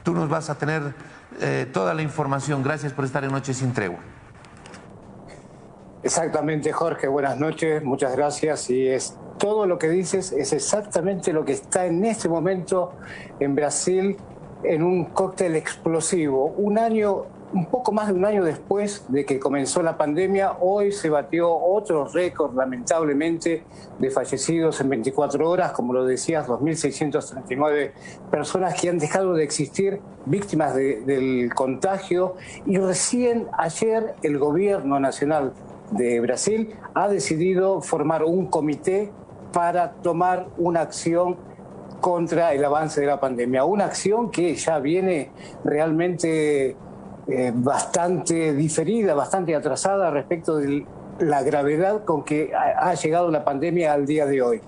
tú nos vas a tener toda la información. Gracias por estar en Noche Sin Tregua. Exactamente, Jorge, buenas noches, muchas gracias. Y es todo lo que dices, es exactamente lo que está en este momento en Brasil, en un cóctel explosivo. Un poco más de un año después de que comenzó la pandemia, hoy se batió otro récord, lamentablemente, de fallecidos en 24 horas, como lo decías, 2.639 personas que han dejado de existir, víctimas del contagio. Y recién ayer el gobierno nacional de Brasil ha decidido formar un comité para tomar una acción contra el avance de la pandemia. Una acción que ya viene realmente bastante diferida, bastante atrasada respecto de la gravedad con que ha llegado la pandemia al día de hoy,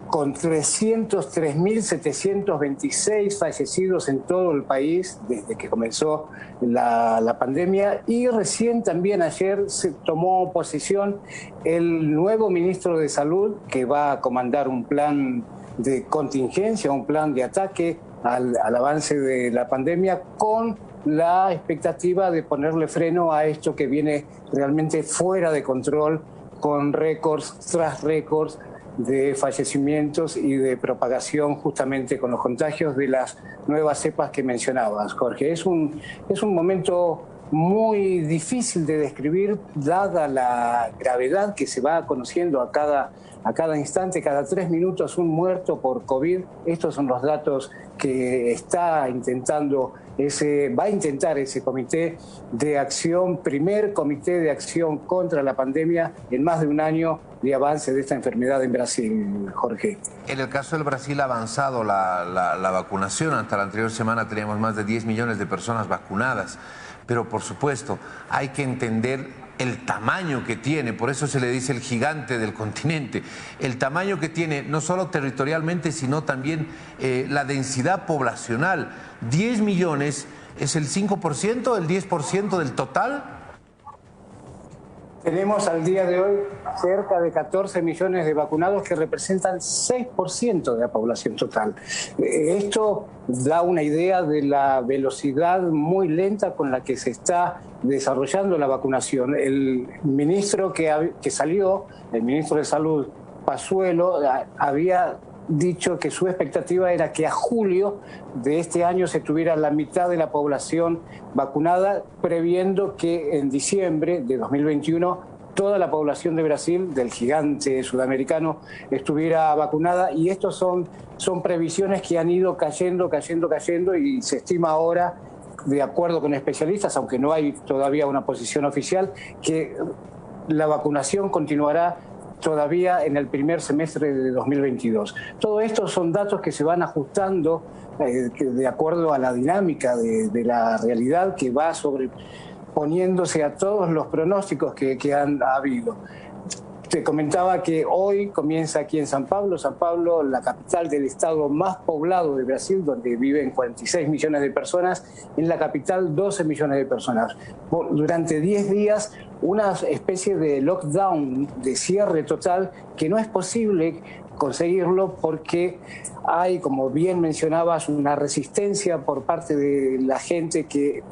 con 303.726 fallecidos en todo el país desde que comenzó la pandemia. Y recién también ayer se tomó posición el nuevo ministro de Salud, que va a comandar un plan de contingencia, un plan de ataque al avance de la pandemia, con la expectativa de ponerle freno a esto que viene realmente fuera de control, con récords tras récords de fallecimientos y de propagación justamente con los contagios de las nuevas cepas que mencionabas, Jorge. Es un momento muy difícil de describir, dada la gravedad que se va conociendo a cada instante, cada 3 minutos un muerto por COVID. Estos son los datos que va a intentar ese comité de acción, primer comité de acción contra la pandemia en más de un año de avance de esta enfermedad en Brasil, Jorge. En el caso del Brasil ha avanzado la vacunación. Hasta la anterior semana teníamos más de 10 millones de personas vacunadas. Pero por supuesto hay que entender el tamaño que tiene, por eso se le dice el gigante del continente, el tamaño que tiene no solo territorialmente, sino también la densidad poblacional. 10 millones es el 5%, el 10% del total. Tenemos al día de hoy cerca de 14 millones de vacunados, que representan 6% de la población total. Esto da una idea de la velocidad muy lenta con la que se está desarrollando la vacunación. El ministro que salió, el ministro de Salud, Pazuello, había dicho que su expectativa era que a julio de este año se tuviera la mitad de la población vacunada, previendo que en diciembre de 2021 toda la población de Brasil, del gigante sudamericano, estuviera vacunada. Y estos son previsiones que han ido cayendo, y se estima ahora, de acuerdo con especialistas, aunque no hay todavía una posición oficial, que la vacunación continuará todavía en el primer semestre de 2022. Todo esto son datos que se van ajustando de acuerdo a la dinámica de la realidad, que va sobreponiéndose a todos los pronósticos que han habido. Te comentaba que hoy comienza aquí en São Paulo, la capital del estado más poblado de Brasil, donde viven 46 millones de personas, en la capital 12 millones de personas. Durante 10 días, una especie de lockdown, de cierre total, que no es posible conseguirlo porque hay, como bien mencionabas, una resistencia por parte de la gente que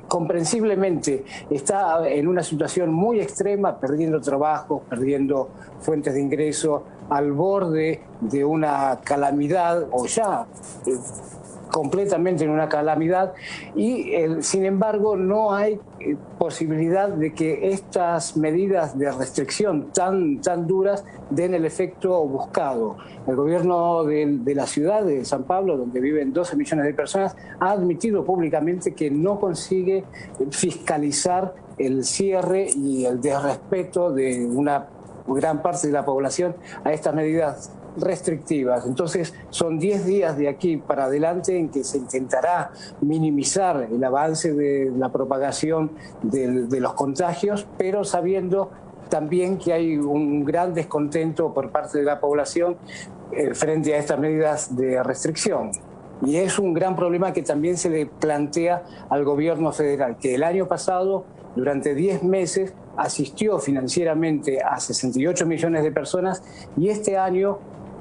comprensiblemente está en una situación muy extrema, perdiendo trabajo, perdiendo fuentes de ingreso, al borde de una calamidad, o ya completamente en una calamidad. Y sin embargo no hay posibilidad de que estas medidas de restricción tan duras den el efecto buscado. El gobierno de la ciudad de São Paulo, donde viven 12 millones de personas, ha admitido públicamente que no consigue fiscalizar el cierre y el desrespeto de una gran parte de la población a estas medidas restrictivas. Entonces son 10 días de aquí para adelante en que se intentará minimizar el avance de la propagación de los contagios, pero sabiendo también que hay un gran descontento por parte de la población frente a estas medidas de restricción. Y es un gran problema que también se le plantea al gobierno federal, que el año pasado, durante 10 meses, asistió financieramente a 68 millones de personas, y este año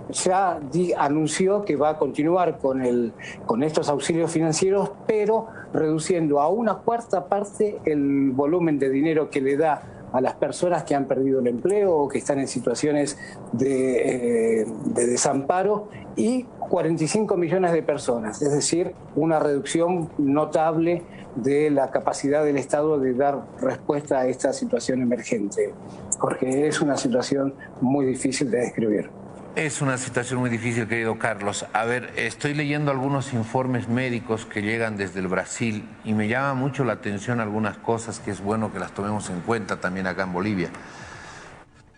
ya anunció que va a continuar con estos auxilios financieros, pero reduciendo a una cuarta parte el volumen de dinero que le da a las personas que han perdido el empleo o que están en situaciones de desamparo, y 45 millones de personas, es decir, una reducción notable de la capacidad del Estado de dar respuesta a esta situación emergente. Jorge, es una situación muy difícil de describir. Es una situación muy difícil, querido Carlos. A ver, estoy leyendo algunos informes médicos que llegan desde el Brasil y me llama mucho la atención algunas cosas que es bueno que las tomemos en cuenta también acá en Bolivia.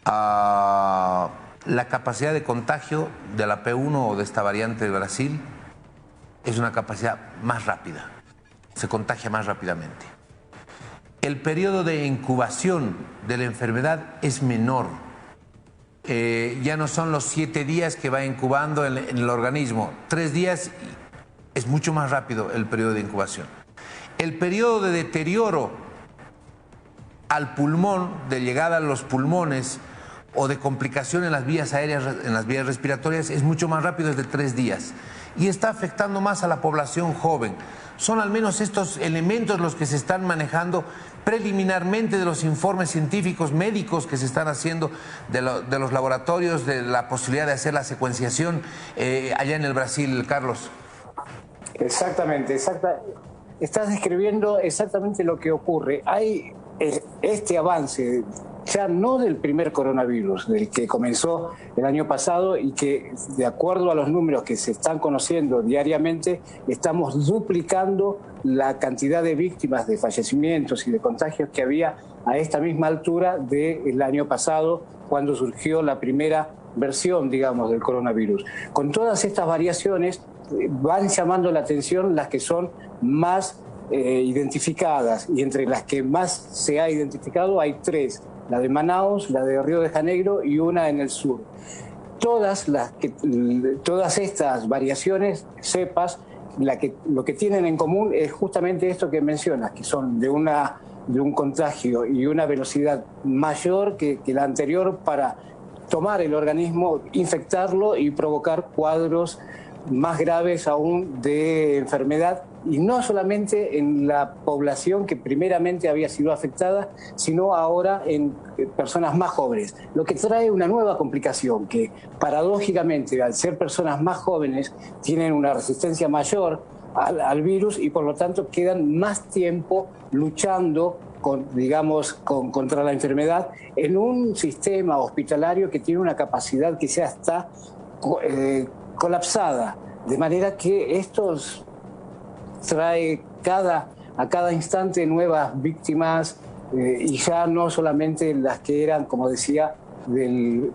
La capacidad de contagio de la P1 o de esta variante de Brasil es una capacidad más rápida, se contagia más rápidamente. El periodo de incubación de la enfermedad es menor. Ya no son los 7 días que va incubando en el organismo, 3 días es mucho más rápido el periodo de incubación. El periodo de deterioro al pulmón, de llegada a los pulmones o de complicación en las vías aéreas, en las vías respiratorias, es mucho más rápido, es de 3 días. Y está afectando más a la población joven. Son al menos estos elementos los que se están manejando preliminarmente de los informes científicos médicos que se están haciendo de los laboratorios, de la posibilidad de hacer la secuenciación allá en el Brasil, Carlos. Exactamente, estás describiendo exactamente lo que ocurre. Hay este avance, ya no del primer coronavirus, del que comenzó el año pasado y que, de acuerdo a los números que se están conociendo diariamente, estamos duplicando la cantidad de víctimas, de fallecimientos y de contagios que había a esta misma altura del año pasado, cuando surgió la primera versión, digamos, del coronavirus. Con todas estas variaciones van llamando la atención las que son más identificadas, y entre las que más se ha identificado hay 3, la de Manaus, la de Río de Janeiro y una en el sur. Todas estas variaciones, cepas, lo que tienen en común es justamente esto que mencionas, que son de un contagio y una velocidad mayor que la anterior para tomar el organismo, infectarlo y provocar cuadros más graves aún de enfermedad, y no solamente en la población que primeramente había sido afectada, sino ahora en personas más jóvenes, lo que trae una nueva complicación, que paradójicamente, al ser personas más jóvenes, tienen una resistencia mayor al virus y por lo tanto quedan más tiempo luchando contra la enfermedad en un sistema hospitalario que tiene una capacidad que ya está colapsada, de manera que esto trae a cada instante nuevas víctimas, y ya no solamente las que eran, como decía, del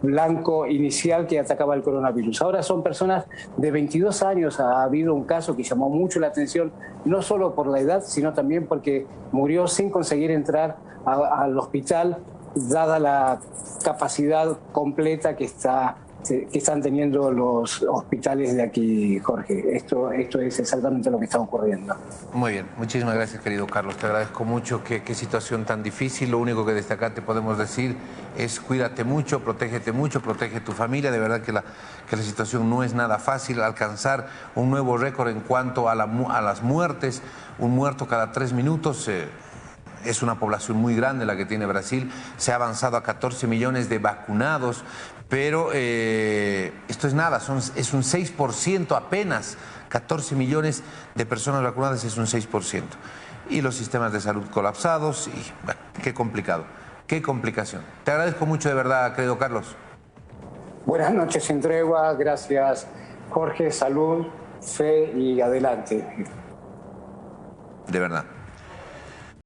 blanco inicial que atacaba el coronavirus. Ahora son personas de 22 años. Ha habido un caso que llamó mucho la atención, no solo por la edad, sino también porque murió sin conseguir entrar al hospital, dada la capacidad completa que están teniendo los hospitales de aquí, Jorge. Esto es exactamente lo que está ocurriendo. Muy bien, muchísimas gracias, querido Carlos. Te agradezco mucho. Qué situación tan difícil. Lo único que desde acá te podemos decir es cuídate mucho, protege tu familia. De verdad que la situación no es nada fácil. Alcanzar un nuevo récord en cuanto a las muertes, un muerto cada 3 minutos. Es una población muy grande la que tiene Brasil. Se ha avanzado a 14 millones de vacunados, pero esto es nada, es un 6% apenas. 14 millones de personas vacunadas es un 6%. Y los sistemas de salud colapsados, y bueno, qué complicado, qué complicación. Te agradezco mucho de verdad, querido Carlos. Buenas noches, sin tregua. Gracias, Jorge. Salud, fe y adelante. De verdad.